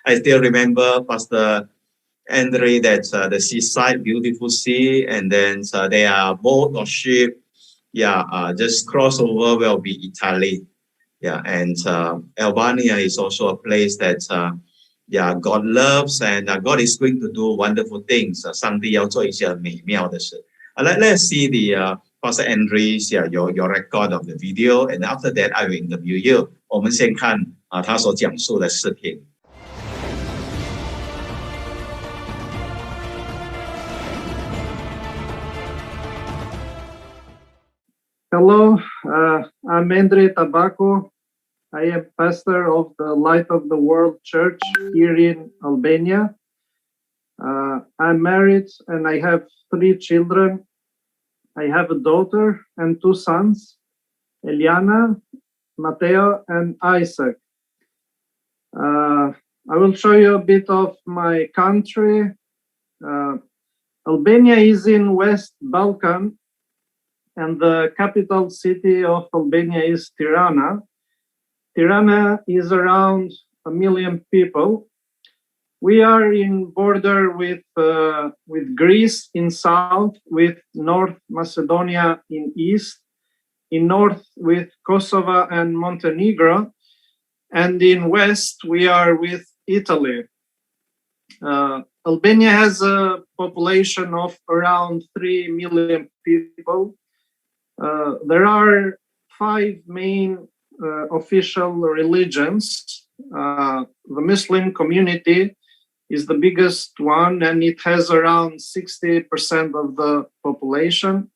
I still remember Pastor Andre that the seaside, beautiful sea, and then there are boat or ship. Just cross over will be Italy. And Albania is also a place that God loves, and God is going to do wonderful things. 上帝要做一些美妙的事。Let's see the Pastor Andre's your record of the video, and after that I will interview you. 我们先看他所讲述的视频。Hello, I'm Andre Tabaco. I am pastor of the Light of the World Church here in Albania. I'm married and I have 3 children. I have a daughter and 2 sons, Eliana, Matteo, and Isaac. I will show you a bit of my country. Albania is in West Balkan, and the capital city of Albania is Tirana. Tirana is around 1 million people. We are in border with Greece in south, with North Macedonia in east, in north with Kosovo and Montenegro, and in west we are with Italy. Albania has a population of around 3 million people. There are 5 main official religions. The Muslim community is the biggest one, and it has around 60% of the population.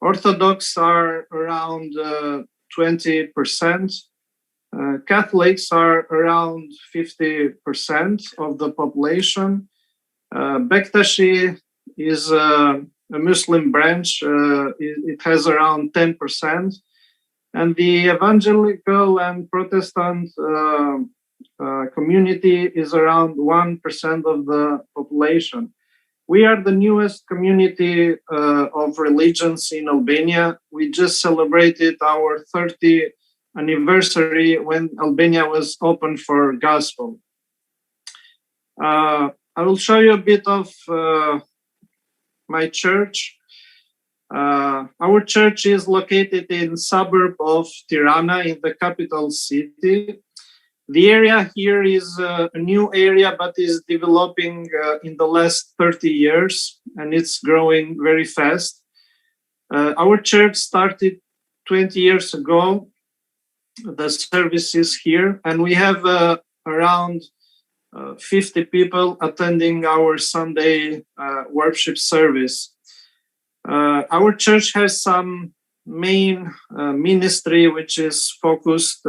Orthodox are around 20%. Catholics are around 50% of the population. Bektashi is a Muslim branch. It has around 10%. And the evangelical and Protestant community is around 1% of the population. We are the newest community of religions in Albania. We just celebrated our 30th anniversary when Albania was open for gospel. I will show you a bit of my church. Our church is located in suburb of Tirana in the capital city. The area here is a new area, but is developing in the last 30 years, and it's growing very fast. Our church started 20 years ago, the services here, and we have around 50 people attending our Sunday worship service. Our church has some main ministry which is focused.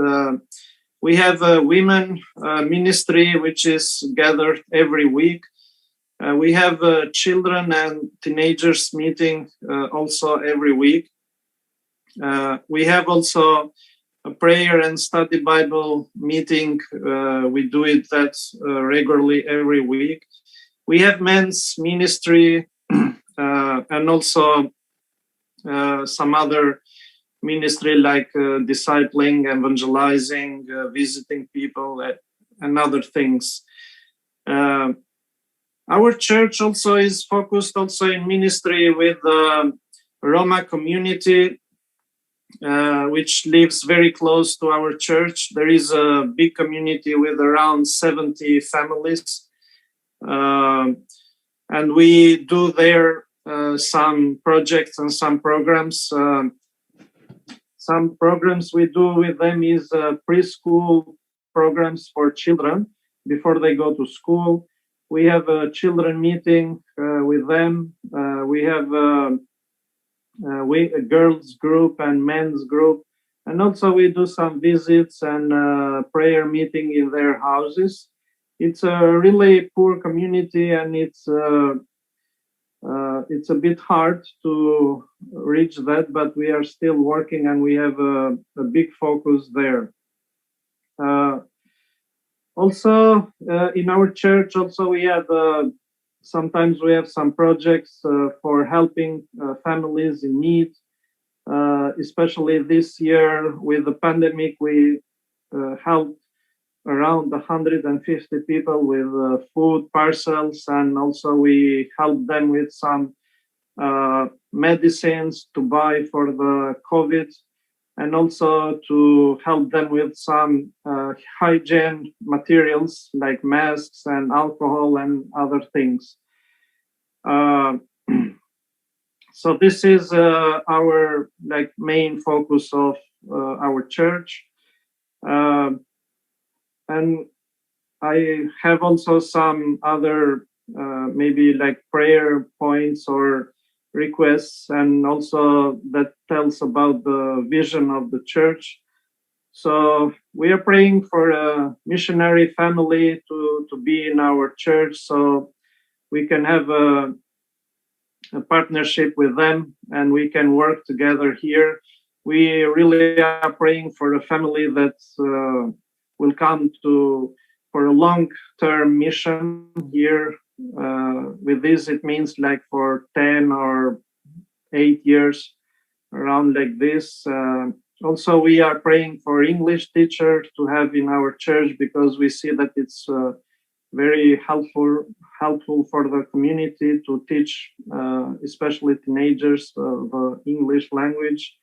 We have a women ministry which is gathered every week. We have a children and teenagers meeting also every week. We have also a prayer and study Bible meeting. We do it regularly every week. We have men's ministry and also some other ministry like discipling, evangelizing, visiting people, and other things. Our church also is focused also in ministry with the Roma community, which lives very close to our church. There is a big community with around 70 families. And we do there some projects and some programs. Some programs we do with them is preschool programs for children before they go to school. We have a children meeting with them. We have a girls group and men's group. And also we do some visits and prayer meeting in their houses. It's a really poor community, and it's a bit hard to reach that, but we are still working, and we have a big focus there. Also, in our church, also we have sometimes we have some projects for helping families in need. Especially this year with the pandemic, we helped around 150 people with food parcels, and also we help them with some medicines to buy for the COVID, and also to help them with some hygiene materials like masks and alcohol and other things. So this is our main focus of our church. And I have also some other maybe prayer points or requests, and also that tells about the vision of the church. So we are praying for a missionary family to be in our church, so we can have a partnership with them and we can work together here. We really are praying for a family that will come for a long-term mission here. With this, it means for 10 or 8 years, around like this. Also, we are praying for English teacher to have in our church, because we see that it's very helpful for the community to teach, especially teenagers, the English language.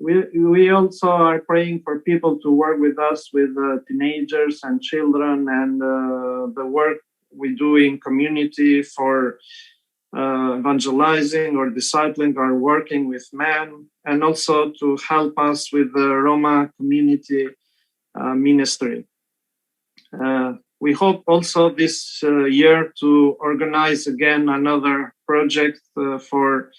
We also are praying for people to work with us with teenagers and children, and the work we do in community for evangelizing or discipling or working with men, and also to help us with the Roma community ministry. We hope also this year to organize again another project for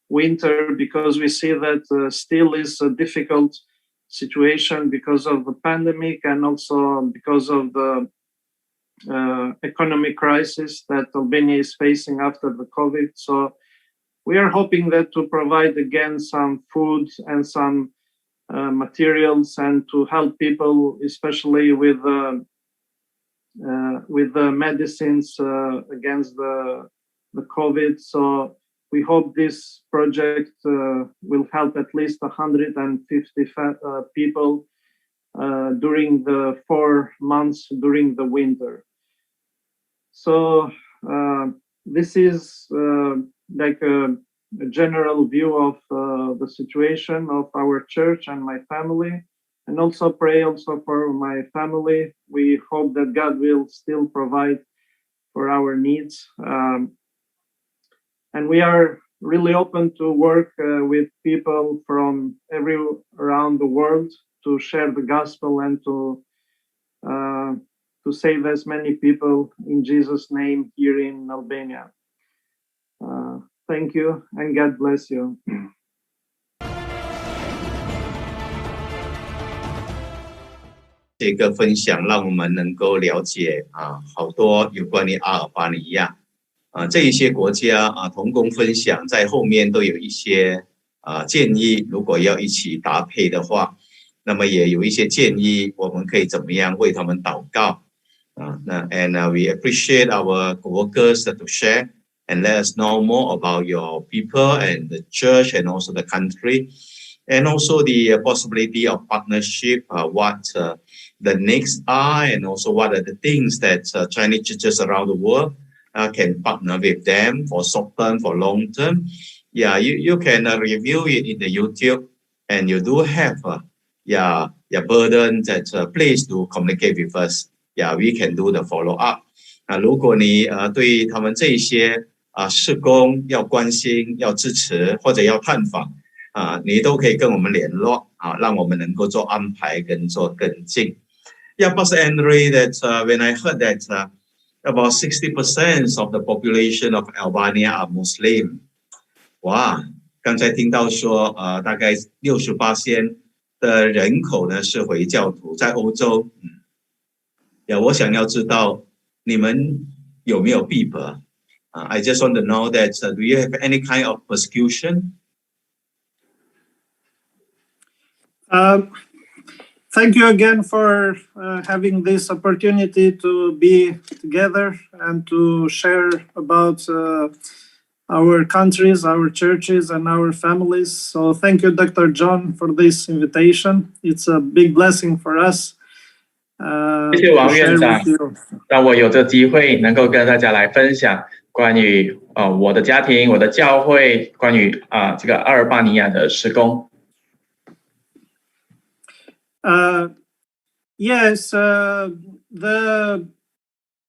winter, because we see that still is a difficult situation because of the pandemic, and also because of the economic crisis that Albania is facing after the COVID. So we are hoping that to provide again some food and some materials, and to help people, especially with the medicines against the COVID. So we hope this project will help at least 150 people during the 4 months during the winter. So this is like a general view of the situation of our church and my family, and also pray also for my family. We hope that God will still provide for our needs. And we are really open to work with people from around the world to share the gospel and to save as many people in Jesus' name here in Albania. Thank you, and God bless you. 这个分享让我们能够了解好多有关于阿尔巴尼亚这一些国家同工分享，在后面都有一些建议，如果要一起搭配的话，那么也有一些建议，我们可以怎么样为他们祷告and we appreciate our co-workers to share and let us know more about your people and the church and also the country, and also the possibility of partnership, what the needs are, and also what are the things that Chinese churches around the world can partner with them for short term, for long term. Yeah, you can review it in the YouTube, and you do have your burden that please do communicate with us. Yeah, we can do the follow up. 如果你对他们这一些事工要关心、要支持或者要探访你都可以跟我们联络让我们能够做安排跟做跟进。Yeah, Pastor Andre, that when I heard that about 60% of the population of Albania are Muslim. 哇，刚才听到说大概68%的人口呢是回教徒，在欧洲。我想要知道你们有没有逼迫？I just want to know that do you have any kind of persecution? Thank you again for having this opportunity to be together and to share about our countries, our churches, and our families. So thank you, Dr. John, for this invitation. It's a big blessing for us. 谢谢王 to 院 share 长 with you. 让我有这个机会能够跟大家来分享关于我的家庭、我的教会，关于这个阿尔巴尼亚的施工。Yes, the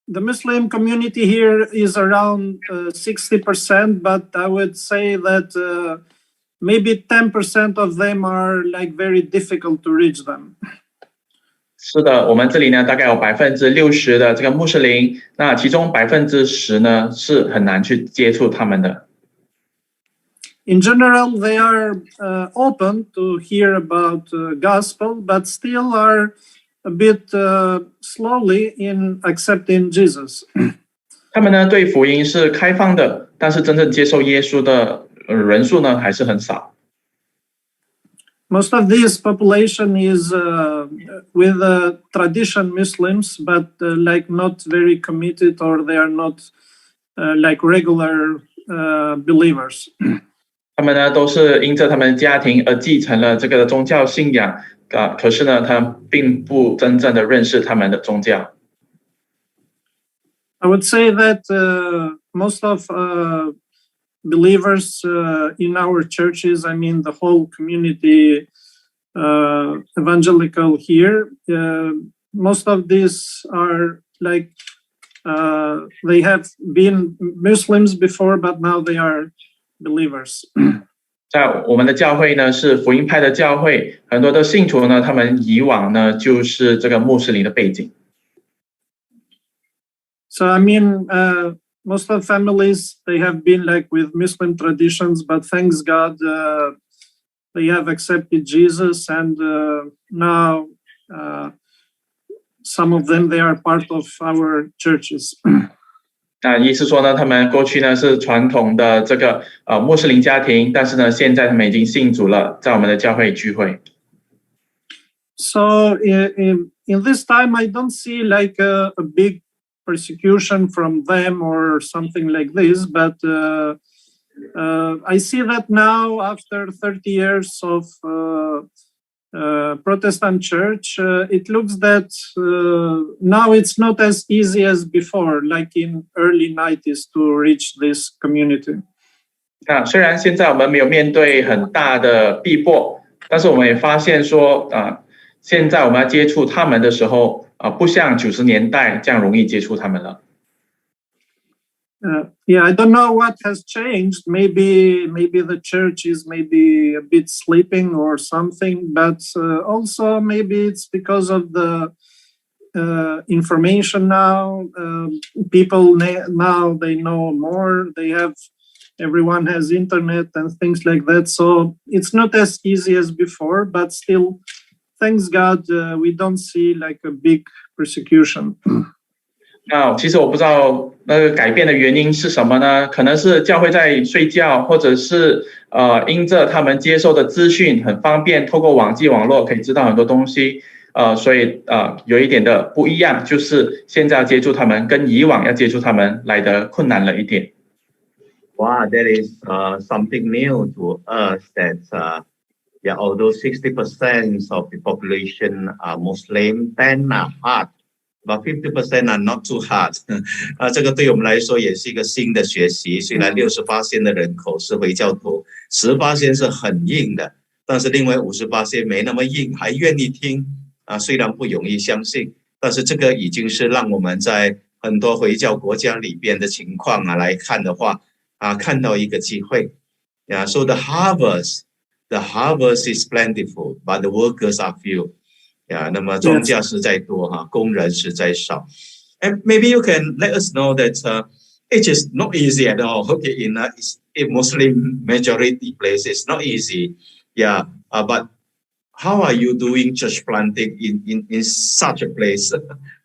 Muslim community here is around 60%, but I would say that maybe 10% of them are like very difficult to reach them. 是的，我们这里呢大概有60%的这个穆斯林，那其中10%呢是很难去接触他们的。In general, they are open to hear about gospel, but still are a bit slowly in accepting Jesus. 他们呢对福音是开放的，但是真正接受耶稣的人数呢还是很少。Most of this population is with tradition Muslims, but like not very committed, or they are not like regular believers. 他们呢都是因着他们家庭而继承了这个宗教信仰，可是呢他们并不真正的认识他们的宗教。I would say that most of believers in our churches, I mean the whole community evangelical here, most of these are like they have been Muslims before, but now they are believers. 在我们的教会呢是福音派的教会，很多的信徒呢他们以往呢就是这个穆斯林的背景。So I mean, most of families, they have been like with Muslim traditions, but thanks God, they have accepted Jesus, and now some of them, they are part of our churches. 那意思说呢，他们过去呢是传统的这个穆斯林家庭，但是呢现在他们已经信主了，在我们的教会聚会。So in this time, I don't see like a big persecution from them or something like this, but I see that now after 30 years of Protestant church, it looks that now it's not as easy as before, like in early 90s, to reach this community. 那虽然现在我们没有面对很大的逼迫，但是我们也发现说现在我们要接触他们的时候不像90年代这样容易接触他们了。Yeah, I don't know what has changed. Maybe the church is maybe a bit sleeping or something, but also maybe it's because of the information now. People now they know more. Everyone has internet and things like that. So it's not as easy as before, but still, thanks God, we don't see like a big persecution. 那其实我不知道那个改变的原因是什么呢？可能是教会在睡觉，或者是因着他们接受的资讯很方便，透过网络可以知道很多东西，所以有一点的不一样，就是现在要接触他们跟以往要接触他们来得困难了一点。Wow, that is something new to us. That yeah, although 60% of the population are Muslim, 10 are hard. But 50% are not too hard. 这个对我们来说也是一个新的学习。虽然60%的人口是回教徒，10%是很硬的，但是另外50%没那么硬，还愿意听虽然不容易相信，但是这个已经是让我们在很多回教国家里边的情况来看的话看到一个机会。So the harvest is plentiful, but the workers are few. 那么庄稼实在多工人实在少。And maybe you can let us know that it is not easy at all. Okay, in a Muslim majority place, it's not easy. Yeah, but how are you doing church planting in such a place?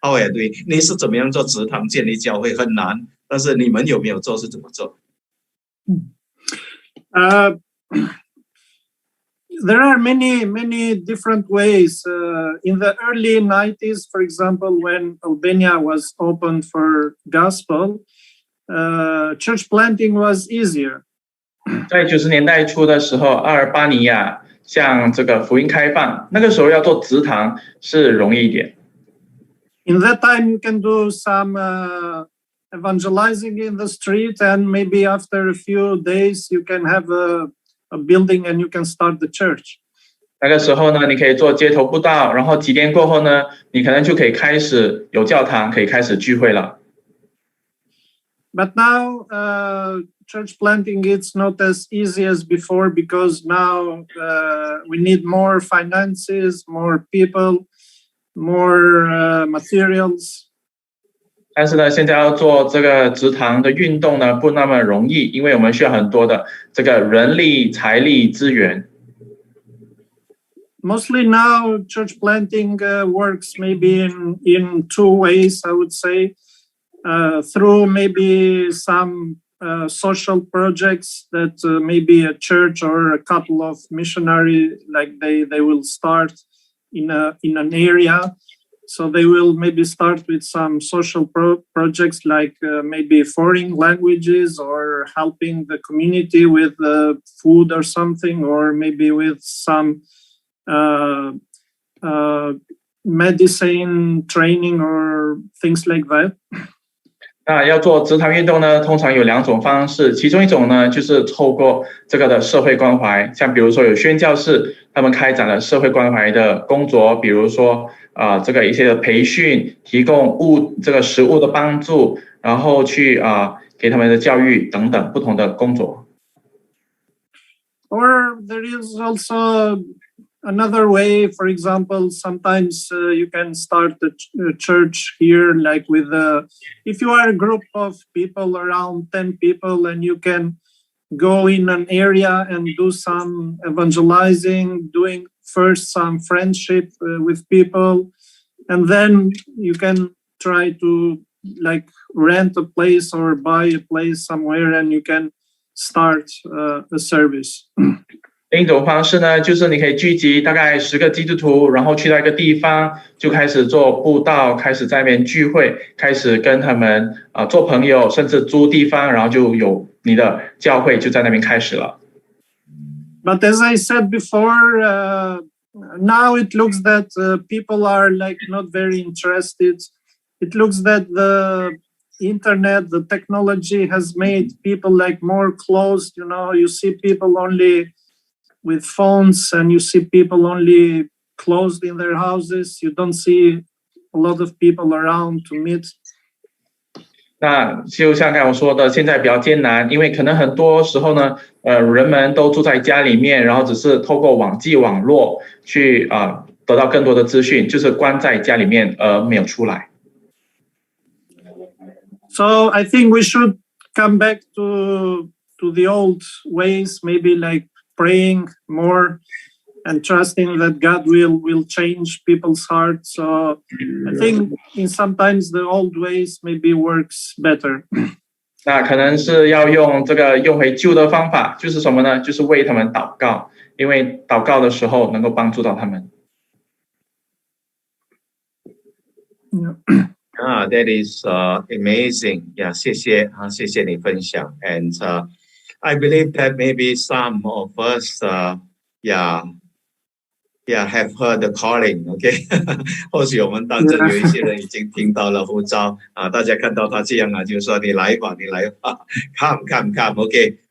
How are you doing? 你是怎么样做植堂建立教会？很难，但是你们有没有做？是怎么做？ There are many different ways. In the early 90s, for example, when Albania was open for gospel, church planting was easier. 在90年代初的时候，阿尔巴尼亚像这个福音开放，那个时候要做植堂是容易一点。In that time, you can do some evangelizing in the street, and maybe after a few days, you can have a building and you can start the church. 那个时候呢，你可以做街头布道，然后几天过后呢，你可能就可以开始有教堂，可以开始聚会了。But now, church planting it's not as easy as before because now we need more finances, more people, more materials. 但是呢，现在要做这个植堂的运动呢，不那么容易，因为我们需要很多的这个人力、财力资源。Mostly now, church planting works maybe in two ways, I would say, through maybe some social projects that maybe a church or a couple of missionary, like they will start in an area. So they will maybe start with some social projects like maybe foreign languages or helping the community with food or something, or maybe with some medicine training or things like that. 那要做植堂运动呢，通常有两种方式，其中一种呢，就是透过这个的社会关怀，像比如说有宣教士，他们开展了社会关怀的工作，比如说这个一些的培训，提供这个食物的帮助，然后去给他们的教育等等不同的工作。Or there is also another way. For example, sometimes you can start a church here, like with if you are a group of people, around 10 people, and you can go in an area and do some evangelizing, doing first some friendship with people, and then you can try to like rent a place or buy a place somewhere, and you can start a service. 另一种方式呢，就是你可以聚集大概10个基督徒，然后去到一个地方，就开始做布道，开始在那边聚会，开始跟他们做朋友，甚至租地方，然后就有你的教会就在那边开始了。But as I said before, now it looks that people are like not very interested. It looks that the internet, the technology has made people like more closed. You know, you see people only with phones, and you see people only closed in their houses. You don't see a lot of people around to meet. 那就像刚才我说的，现在比较艰难，因为可能很多时候呢，人们都住在家里面，然后只是透过网络去得到更多的资讯，就是关在家里面没有出来。So I think we should come back to the old ways, maybe like praying more and trusting that God will change people's hearts. So I think in sometimes the old ways maybe works better. 那可能是要用回旧的方法，就是什么呢？就是为他们祷告，因为祷告的时候能够帮助到他们。That is amazing. Yeah, 谢谢你分享。And I believe that maybe some of us, have heard the calling. Okay, 或许我们当中有一些人已经听到了呼召大家看到他这样就说你来吧，Come. Okay,